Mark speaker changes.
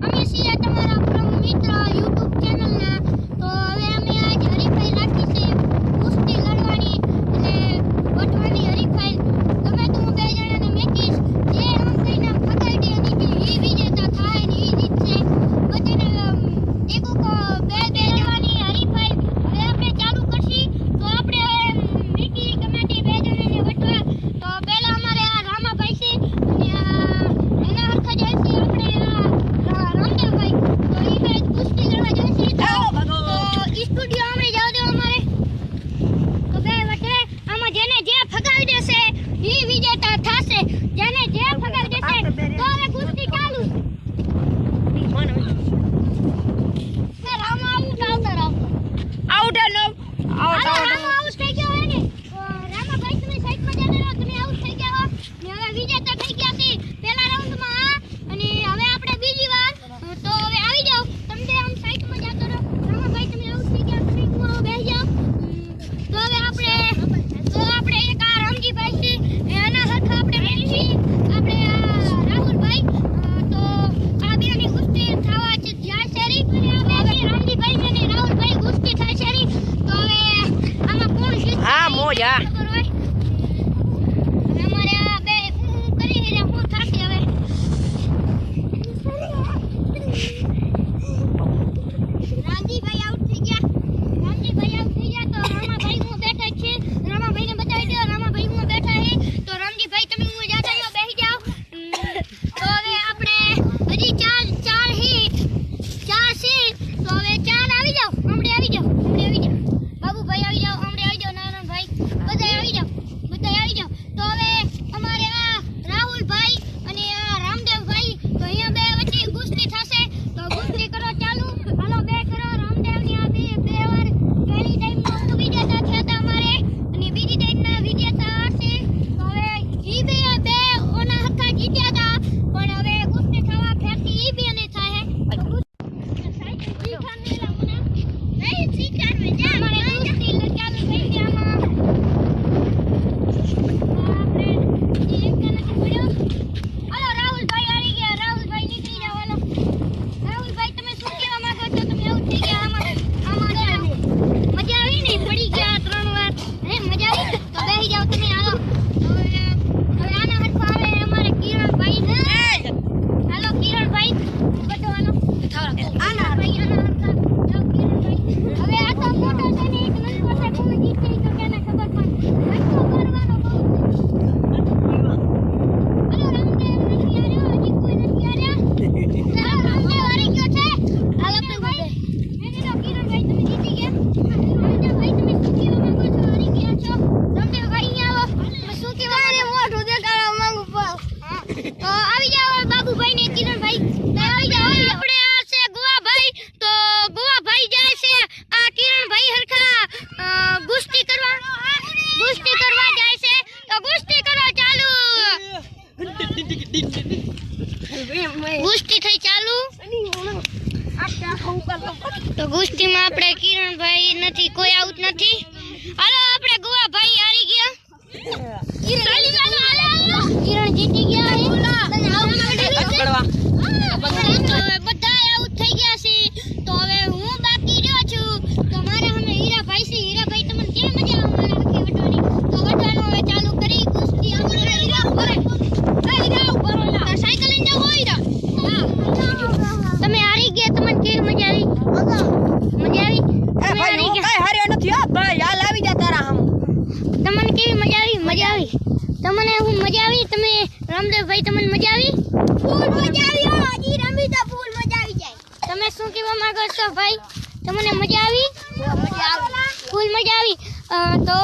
Speaker 1: અમે છીએ તમારા પરમ મિત્ર YouTube ચેનલના. તો હવે અમે આજ હરીફાઈ રાખી છે કુસ્તી લડવાની અને વટવાની હરીફાઈ. તમે તો હું બે જણાને મેકીશ જે આમ થઈને ફગાડી અને જે વિજેતા થાય ને એ જીતશે. બધાને એક બે લડવાની હરીફાઈ હવે આપણે ચાલુ કરશી. તો આપણે હવે મેકી કમાટી બે જણાને વટવા. તો પહેલા અમારે આ રામાભાઈ છે અને એના હરખા જાય છે આપણે રામદેવભાઈ. તો એ બે કુસ્તી લડવા જાય છે. તો સ્ટુડિયો અમે જાવ દો અમારે. તો બે વટે આમાં જેને જે ફગાવી દેશે એ વિજેતા થશે. જેને જે ફગાવી દેશે તો હવે કુસ્તી ચાલુ. રામા આઉટ આવતા
Speaker 2: આઉટ નો આઉટ
Speaker 1: આઉટ થઈ ગયો હે ને. રામાભાઈ તમે સાઈડમાં જઈને રહો. તમે આઉટ થઈ ગયા હો ને હવે વિજેતા થઈ ગયા છે પહેલા રાઉન્ડમાં. અને હવે આપણે બીજી વાર. તો હવે આવી જાઓ તમે આમ સાઈડમાં જાતો રહો. રામાભાઈ તમે આઉટ થઈ ગયા તમે હું બેસી જાઓ. તો હવે આપણે એક આ રામજીભાઈ છે એના હરખા આપણે મેળવી આપણે રાહુલભાઈ. તો આ બેની કુસ્તી થવા જાય છે રી. હવે રામજીભાઈ અને રાહુલભાઈ કુસ્તી થાય છે રી. તો હવે આમાં કોણ જીતશે?
Speaker 2: હા મોજા
Speaker 1: ખબર હોય. હવે અમારે આ બે કરી રહ્યા હું થાશે હવે. રામજીભાઈ આઉટ થઈ ગયા. તો રામાભાઈ હું બેઠા છે. રામાભાઈને બતાવી દો. રામાભાઈ હું બેઠા છે. તો રામજીભાઈ તમે હું જાતા રહ્યો બેસી જાઓ. તો હવે આપણે હજી ચાર છે. તો હવે ચાર આવી જાઓ. હમણે આવી જાઓ. બાબુભાઈ આવી જાઓ. હમણે આવી જાઓ. નારાયણભાઈ બધા આવી જાઓ. તો હવે અમારે આ રાહુલભાઈ અને આ રામદેવભાઈ તો અહીંયા બે વચ્ચે કુસ્તી થશે. તો કુસ્તી કરો ચાલુ. હાલો બે કરો. રામદેવની આ બે વાર પહેલી ટાઈમમાં વિજેતા થયા હતા અમારે અને બીજી ટાઈમના વિજેતા હશે. તો હવે ઈ બે ઓના હક્કા જીત્યા હતા. પણ હવે કુસ્તી થવા ફેરથી ઈ બે ને થાય. કુસ્તી થઈ ચાલુ. તો કુસ્તીમાં આપણે કિરણભાઈ નથી, કોઈ આઉટ નથી. હાલો આપણે ગુવાભાઈ હારી ગયા. કિરણ જીતી ગયા. બધા આઉટ થઈ ગયા છે. તો હવે હું બાકી રહ્યો છું. તો મારા અમે હીરાભાઈ છે. હીરાભાઈ તમને કેમ મજા આવે વટવાની? તો વટવાનું હવે ચાલુ કરી કુસ્તી. સાયકલ લઈને જાવ હોય. તમે હારી ગયા. તમને કેવી મજા આવી? તમે હારી ગયા.
Speaker 2: કઈ હાર્યો નથી હો ભાઈ. હાલ આવી જા તારા હમ.
Speaker 1: તમને કેવી મજા આવી? તમને હું મજા આવી? તમે રામદેવભાઈ તમને મજા આવી? ફૂલ મજા આવી. હજી રમી તો ફૂલ મજા આવી જાય. તમે શું કહેવા માંગો છો ભાઈ? તમને મજા આવી? ફૂલ મજા આવી. તો